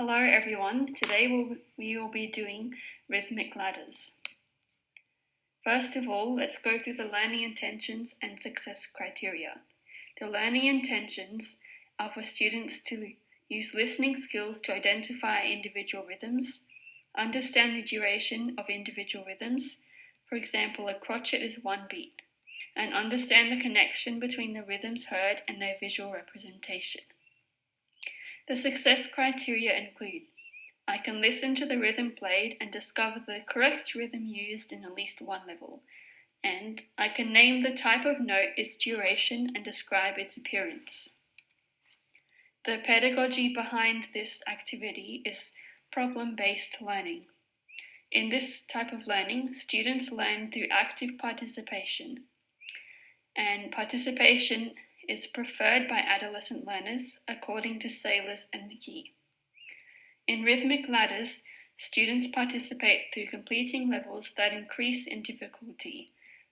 Hello everyone, today we will be doing rhythmic ladders. First of all, let's go through the learning intentions and success criteria. The learning intentions are for students to use listening skills to identify individual rhythms, understand the duration of individual rhythms, for example, a crotchet is one beat, and understand the connection between the rhythms heard and their visual representation. The success criteria include: I can listen to the rhythm played and discover the correct rhythm used in at least one level, and I can name the type of note, its duration, and describe its appearance. The pedagogy behind this activity is problem-based learning. In this type of learning, students learn through active participation, and participation is preferred by adolescent learners according to Saylors and McKee. In rhythmic ladders, students participate through completing levels that increase in difficulty,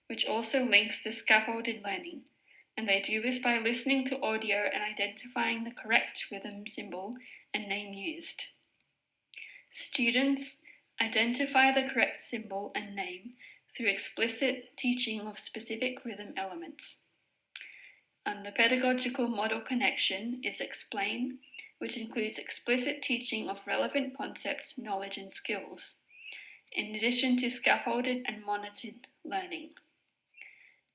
which also links to scaffolded learning, and they do this by listening to audio and identifying the correct rhythm symbol and name used. Students identify the correct symbol and name through explicit teaching of specific rhythm elements. The pedagogical model connection is explain, which includes explicit teaching of relevant concepts, knowledge, and skills, in addition to scaffolded and monitored learning.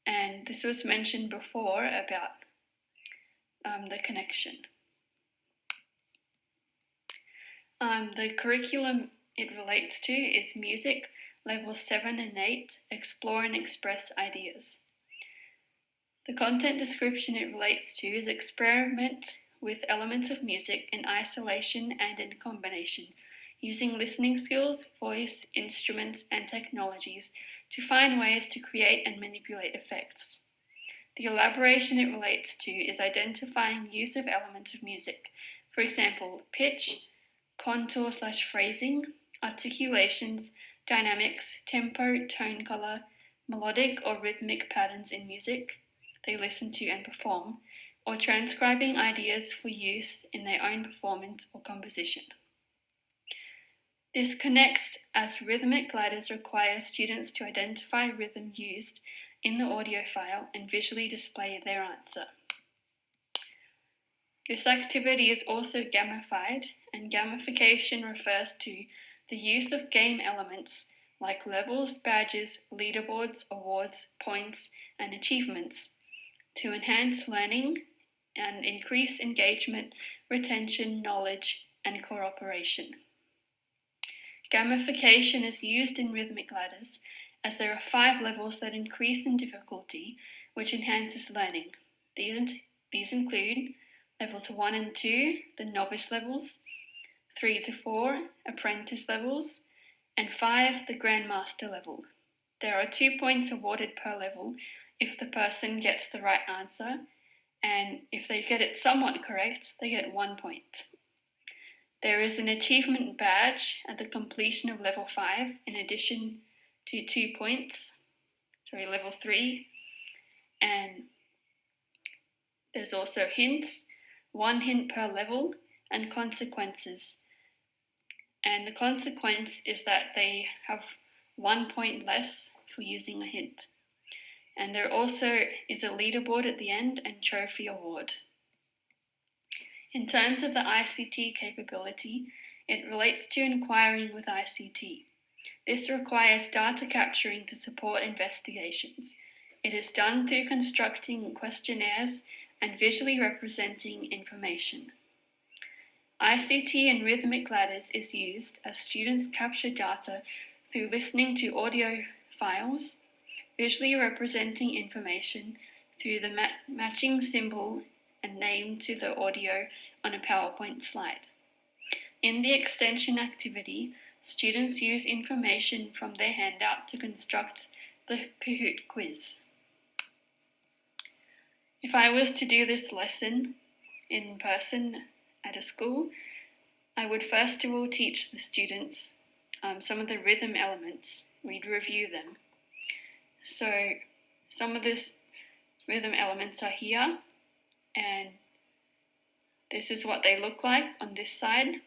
And this was mentioned before about the connection. The curriculum it relates to is music, levels 7 and 8, explore and express ideas. The content description it relates to is experiment with elements of music in isolation and in combination, using listening skills, voice, instruments, and technologies to find ways to create and manipulate effects. The elaboration it relates to is identifying use of elements of music, for example, pitch, contour/phrasing, articulations, dynamics, tempo, tone color, melodic or rhythmic patterns in music they listen to and perform, or transcribing ideas for use in their own performance or composition. This connects as rhythmic ladders require students to identify rhythm used in the audio file and visually display their answer. This activity is also gamified, and gamification refers to the use of game elements like levels, badges, leaderboards, awards, points, and achievements to enhance learning and increase engagement, retention, knowledge, and cooperation. Gamification is used in rhythmic ladders as there are 5 levels that increase in difficulty, which enhances learning. These include levels 1 and 2, the novice levels, 3 to 4, apprentice levels, and 5, the grandmaster level. There are 2 points awarded per level if the person gets the right answer, and if they get it somewhat correct, they get 1 point. There is an achievement badge at the completion of level 5 in addition to 2 points, level 3, and there's also hints, 1 hint per level, and consequences. And the consequence is that they have 1 point less for using a hint. And there also is a leaderboard at the end and trophy award. In terms of the ICT capability, it relates to inquiring with ICT. This requires data capturing to support investigations. It is done through constructing questionnaires and visually representing information. ICT in rhythmic ladders is used as students capture data through listening to audio files, visually representing information through the matching symbol and name to the audio on a PowerPoint slide. In the extension activity, students use information from their handout to construct the Kahoot quiz. If I was to do this lesson in person at a school, I would first of all teach the students some of the rhythm elements. We'd review them. So some of these rhythm elements are here, and this is what they look like on this side.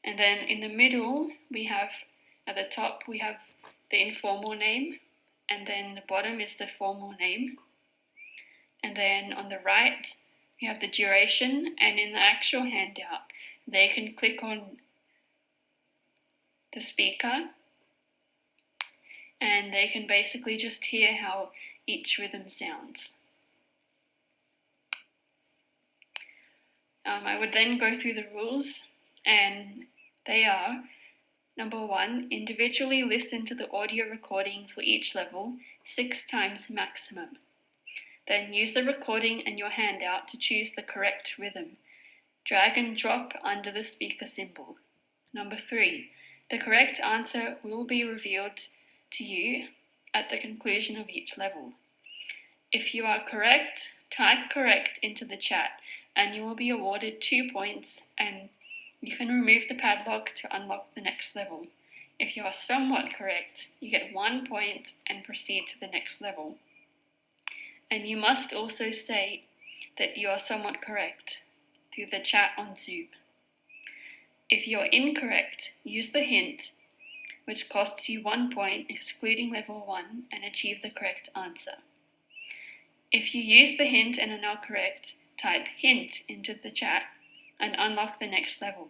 And then in the middle, we have, at the top, we have the informal name, and then the bottom is the formal name. And then on the right, we have the duration, and in the actual handout, they can click on the speaker, and they can basically just hear how each rhythm sounds. I would then go through the rules, and they are: number 1, individually listen to the audio recording for each level 6 times maximum. Then use the recording and your handout to choose the correct rhythm. Drag and drop under the speaker symbol. Number 3, the correct answer will be revealed to you at the conclusion of each level. If you are correct, type correct into the chat and you will be awarded 2 points, and you can remove the padlock to unlock the next level. If you are somewhat correct, you get 1 point and proceed to the next level. And you must also say that you are somewhat correct through the chat on Zoom. If you're incorrect, use the hint, which costs you 1 point excluding level 1, and achieve the correct answer. If you use the hint and are not correct, type hint into the chat and unlock the next level.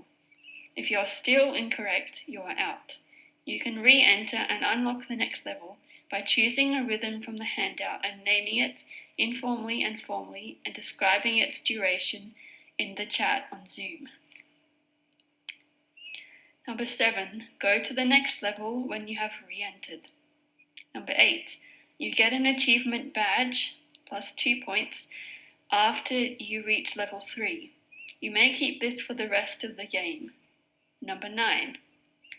If you are still incorrect, you are out. You can re-enter and unlock the next level by choosing a rhythm from the handout and naming it informally and formally and describing its duration in the chat on Zoom. Number 7, go to the next level when you have re-entered. Number 8, you get an achievement badge plus 2 points after you reach level 3. You may keep this for the rest of the game. Number 9,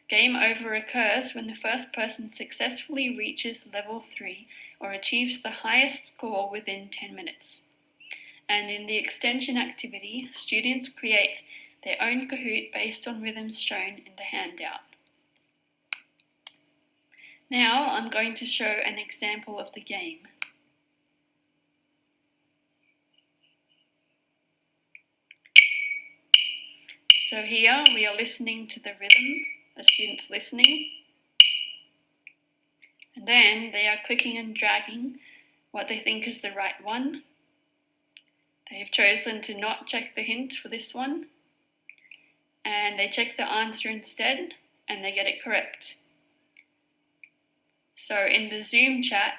game over occurs when the first person successfully reaches level 3 or achieves the highest score within 10 minutes. And in the extension activity, students create their own Kahoot based on rhythms shown in the handout. Now I'm going to show an example of the game. So here we are listening to the rhythm, the students listening, and then they are clicking and dragging what they think is the right one. They have chosen to not check the hint for this one, and they check the answer instead, and they get it correct. So in the Zoom chat,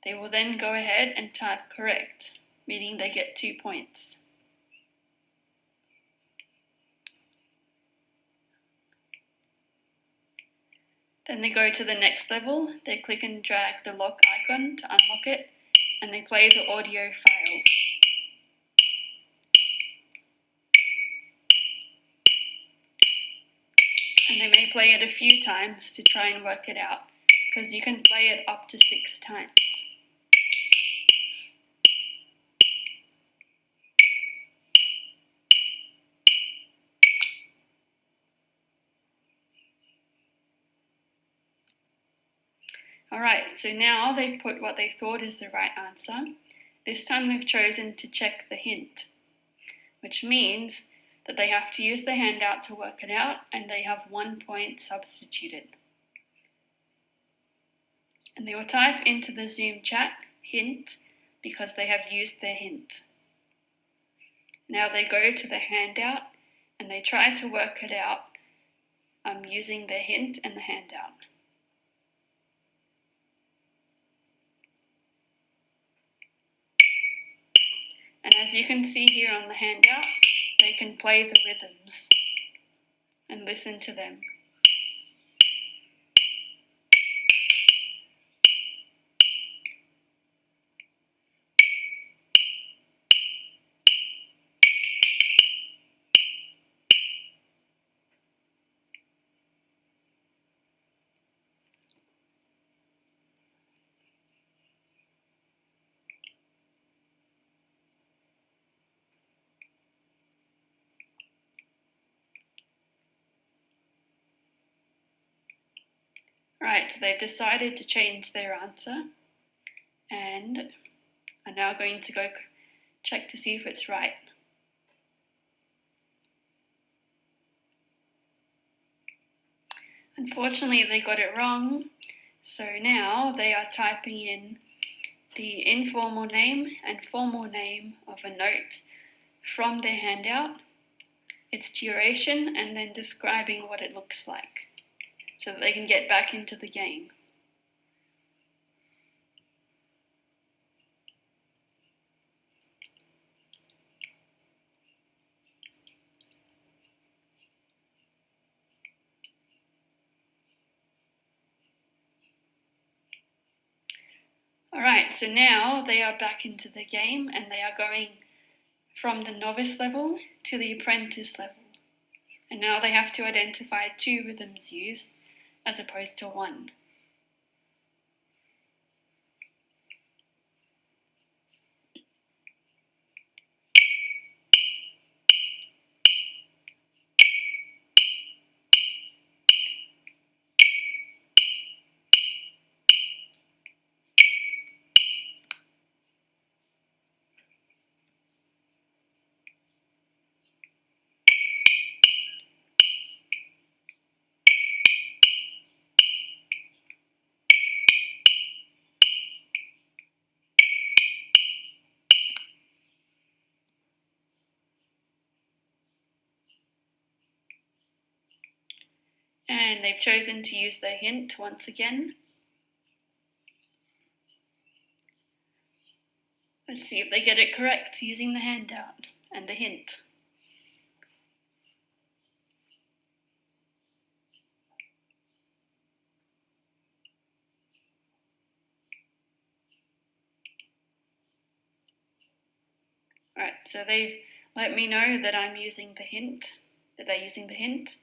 they will then go ahead and type correct, meaning they get 2 points. Then they go to the next level, they click and drag the lock icon to unlock it, and they play the audio file. And they may play it a few times to try and work it out, because you can play it up to 6 times. Alright, so now they've put what they thought is the right answer. This time they've chosen to check the hint, which means that they have to use the handout to work it out, and they have 1 point substituted. And they will type into the Zoom chat hint because they have used their hint. Now they go to the handout and they try to work it out using their hint and the handout. And as you can see here on the handout, they can play the rhythms and listen to them. Right, so they've decided to change their answer and are now going to go check to see if it's right. Unfortunately, they got it wrong, so now they are typing in the informal name and formal name of a note from their handout, its duration, and then describing what it looks like so that they can get back into the game. Alright, so now they are back into the game and they are going from the novice level to the apprentice level. And now they have to identify 2 rhythms used as opposed to 1. And they've chosen to use the hint once again. Let's see if they get it correct using the handout and the hint. Alright, so they've let me know that I'm using the hint, that they're using the hint.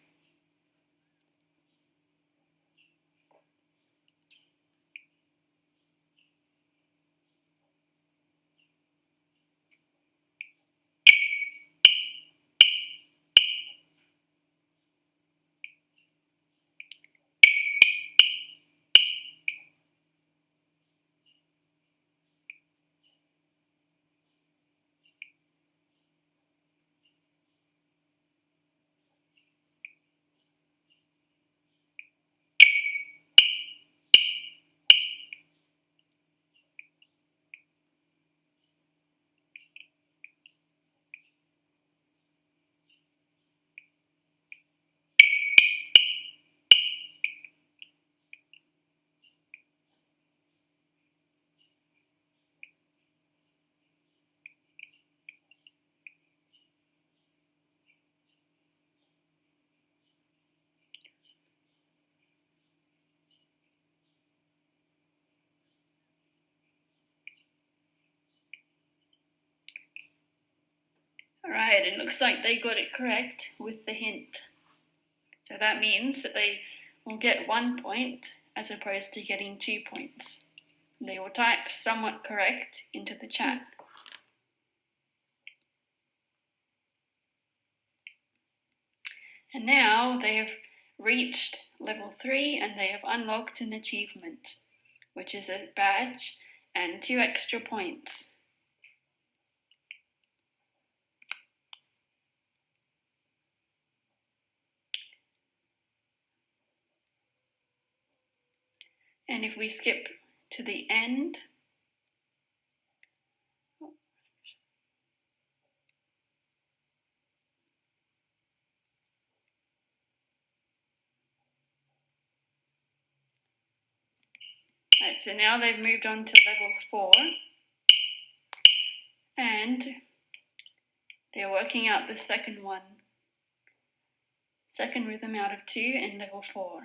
Alright, it looks like they got it correct with the hint. So that means that they will get 1 point as opposed to getting 2 points. They will type somewhat correct into the chat. And now they have reached level 3 and they have unlocked an achievement, which is a badge and 2 extra points. And if we skip to the end, right, so now they've moved on to level 4 and they're working out the second rhythm out of 2 in level 4.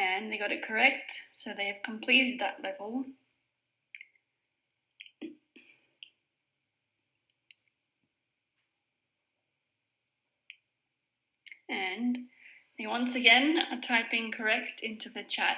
And they got it correct, so they have completed that level. And they once again are typing correct into the chat.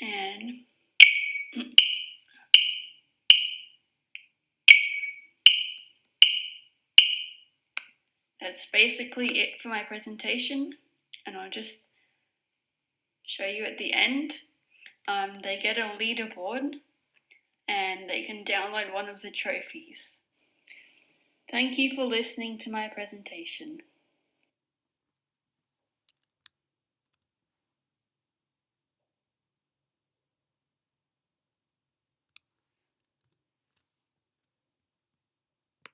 And that's basically it for my presentation, and I'll just show you at the end. They get a leaderboard and they can download one of the trophies. Thank you for listening to my presentation.